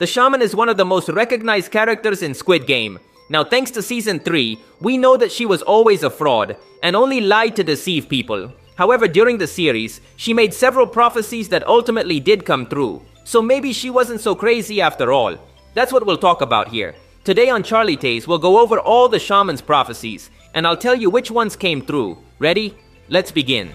The shaman is one of the most recognized characters in Squid Game. Now, thanks to Season 3, we know that she was always a fraud and only lied to deceive people. However, during the series, she made several prophecies that ultimately did come true. So maybe she wasn't so crazy after all. That's what we'll talk about here. Today on Charlie Tays, we'll go over all the shaman's prophecies, and I'll tell you which ones came through. Ready? Let's begin.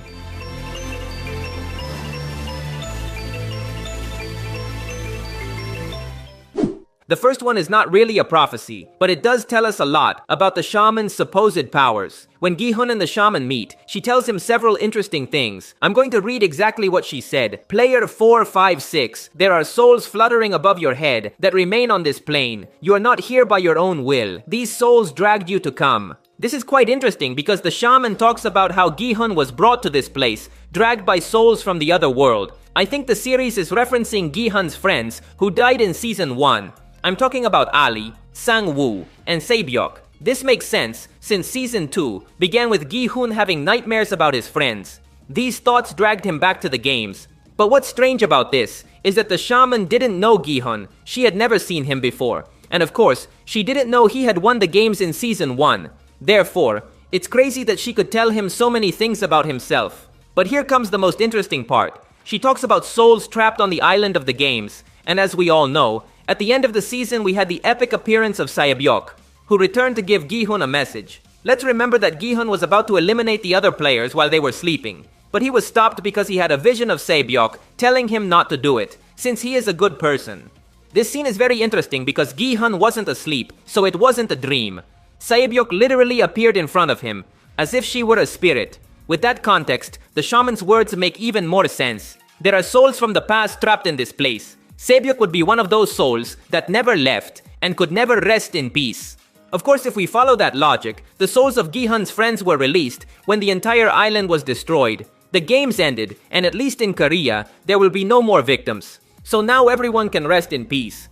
The first one is not really a prophecy, but it does tell us a lot about the shaman's supposed powers. When Gi-hun and the shaman meet, she tells him several interesting things. I'm going to read exactly what she said. Player 456, there are souls fluttering above your head that remain on this plane. You are not here by your own will. These souls dragged you to come. This is quite interesting because the shaman talks about how Gi-hun was brought to this place, dragged by souls from the other world. I think the series is referencing Gi-hun's friends who died in Season 1. I'm talking about Ali, Sang-woo, and Se-byok. This makes sense since Season 2 began with Gi-hun having nightmares about his friends. These thoughts dragged him back to the games. But what's strange about this is that the shaman didn't know Gi-hun. She had never seen him before. And of course, she didn't know he had won the games in Season 1. Therefore, it's crazy that she could tell him so many things about himself. But here comes the most interesting part. She talks about souls trapped on the island of the games. And as we all know, at the end of the season, we had the epic appearance of Se-byok, who returned to give Gi-hun a message. Let's remember that Gi-hun was about to eliminate the other players while they were sleeping. But he was stopped because he had a vision of Se-byok telling him not to do it, since he is a good person. This scene is very interesting because Gi-hun wasn't asleep, so it wasn't a dream. Se-byok literally appeared in front of him, as if she were a spirit. With that context, the shaman's words make even more sense. There are souls from the past trapped in this place. Se-byok would be one of those souls that never left and could never rest in peace. Of course, if we follow that logic, the souls of Gi-hun's friends were released when the entire island was destroyed. The games ended, and at least in Korea, there will be no more victims. So now everyone can rest in peace.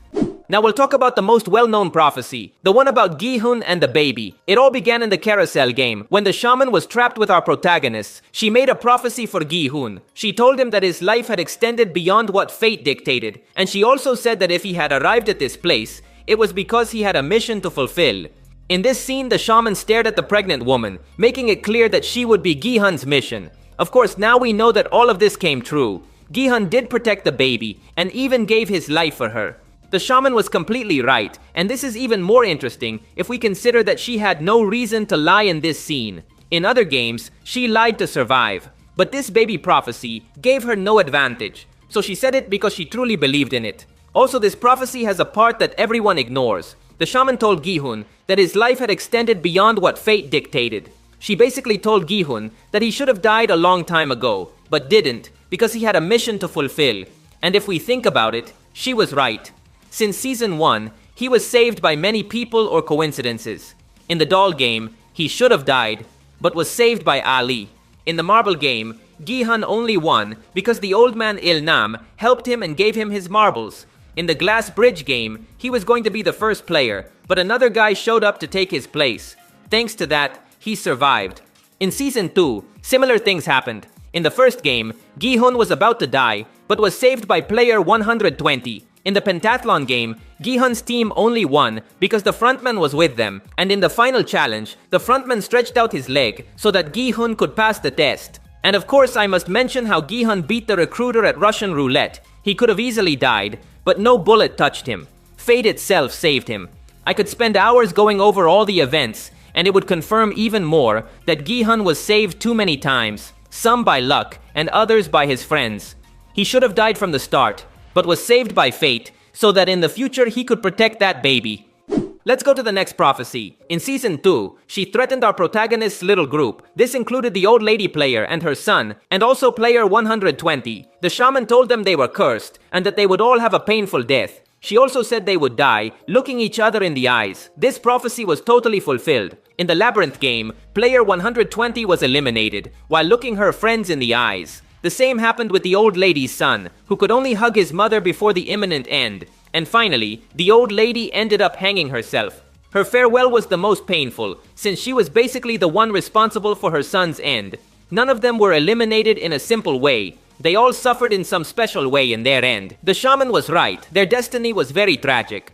Now we'll talk about the most well-known prophecy, the one about Gi-hun and the baby. It all began in the carousel game. When the shaman was trapped with our protagonists, she made a prophecy for Gi-hun. She told him that his life had extended beyond what fate dictated, and she also said that if he had arrived at this place, it was because he had a mission to fulfill. In this scene, the shaman stared at the pregnant woman, making it clear that she would be Gi-hun's mission. Of course, now we know that all of this came true. Gi-hun did protect the baby, and even gave his life for her. The shaman was completely right, and this is even more interesting if we consider that she had no reason to lie in this scene. In other games, she lied to survive. But this baby prophecy gave her no advantage, so she said it because she truly believed in it. Also, this prophecy has a part that everyone ignores. The shaman told Gi-hun that his life had extended beyond what fate dictated. She basically told Gi-hun that he should have died a long time ago, but didn't because he had a mission to fulfill. And if we think about it, she was right. Since Season 1, he was saved by many people or coincidences. In the doll game, he should have died, but was saved by Ali. In the marble game, Gi-hun only won because the old man Il-nam helped him and gave him his marbles. In the glass bridge game, he was going to be the first player, but another guy showed up to take his place. Thanks to that, he survived. In Season 2, similar things happened. In the first game, Gi-hun was about to die, but was saved by player 120. In the pentathlon game, Gi-hun's team only won because the frontman was with them, and in the final challenge, the frontman stretched out his leg so that Gi-hun could pass the test. And of course, I must mention how Gi-hun beat the recruiter at Russian roulette. He could have easily died, but no bullet touched him. Fate itself saved him. I could spend hours going over all the events, and it would confirm even more that Gi-hun was saved too many times, some by luck and others by his friends. He should have died from the start, but was saved by fate, so that in the future he could protect that baby. Let's go to the next prophecy. In Season 2, she threatened our protagonist's little group. This included the old lady player and her son, and also player 120. The shaman told them they were cursed, and that they would all have a painful death. She also said they would die, looking each other in the eyes. This prophecy was totally fulfilled. In the labyrinth game, player 120 was eliminated, while looking her friends in the eyes. The same happened with the old lady's son, who could only hug his mother before the imminent end. And finally, the old lady ended up hanging herself. Her farewell was the most painful, since she was basically the one responsible for her son's end. None of them were eliminated in a simple way. They all suffered in some special way in their end. The shaman was right. Their destiny was very tragic.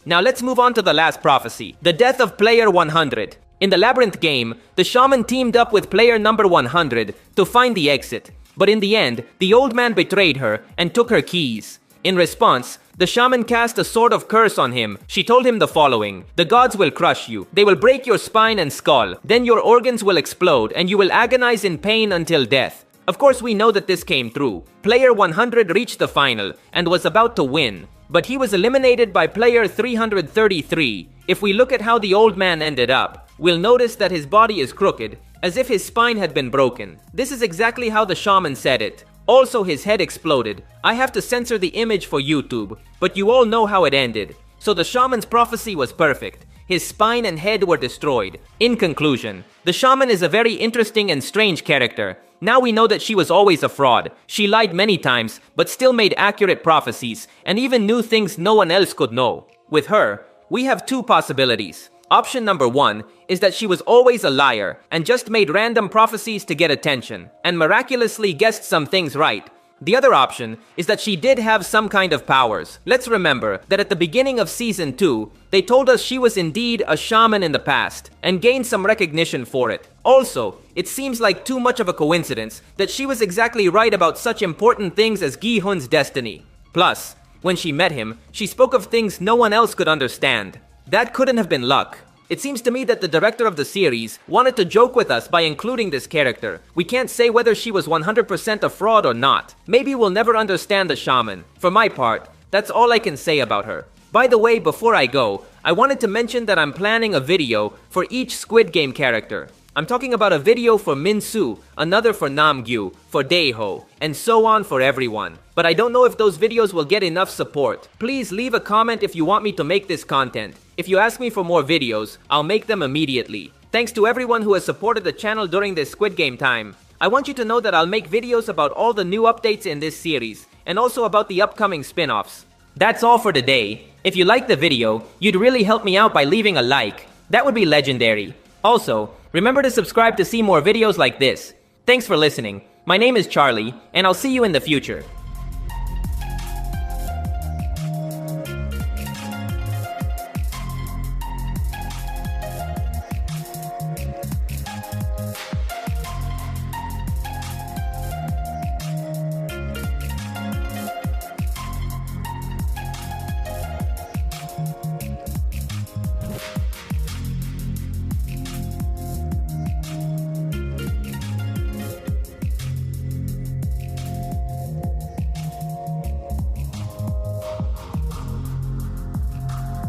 Now let's move on to the last prophecy. The death of player 100. In the labyrinth game, the shaman teamed up with player number 100 to find the exit. But in the end, the old man betrayed her and took her keys. In response, the shaman cast a sort of curse on him. She told him the following: "The gods will crush you. They will break your spine and skull. Then your organs will explode and you will agonize in pain until death." Of course, we know that this came true. Player 100 reached the final and was about to win, but he was eliminated by player 333. If we look at how the old man ended up, we'll notice that his body is crooked, as if his spine had been broken. This is exactly how the shaman said it. Also, his head exploded. I have to censor the image for YouTube, but you all know how it ended. So the shaman's prophecy was perfect. His spine and head were destroyed. In conclusion, the shaman is a very interesting and strange character. Now we know that she was always a fraud. She lied many times, but still made accurate prophecies, and even knew things no one else could know. With her, we have two possibilities. Option number one is that she was always a liar and just made random prophecies to get attention, and miraculously guessed some things right. The other option is that she did have some kind of powers. Let's remember that at the beginning of Season 2, they told us she was indeed a shaman in the past, and gained some recognition for it. Also, it seems like too much of a coincidence that she was exactly right about such important things as Gi-hun's destiny. Plus, when she met him, she spoke of things no one else could understand. That couldn't have been luck. It seems to me that the director of the series wanted to joke with us by including this character. We can't say whether she was 100% a fraud or not. Maybe we'll never understand the shaman. For my part, that's all I can say about her. By the way, before I go, I wanted to mention that I'm planning a video for each Squid Game character. I'm talking about a video for Min-soo, another for Namgyu, for Daeho, and so on for everyone. But I don't know if those videos will get enough support. Please leave a comment if you want me to make this content. If you ask me for more videos, I'll make them immediately. Thanks to everyone who has supported the channel during this Squid Game time. I want you to know that I'll make videos about all the new updates in this series, and also about the upcoming spin-offs. That's all for today. If you liked the video, you'd really help me out by leaving a like. That would be legendary. Also, remember to subscribe to see more videos like this. Thanks for listening. My name is Charlie, and I'll see you in the future.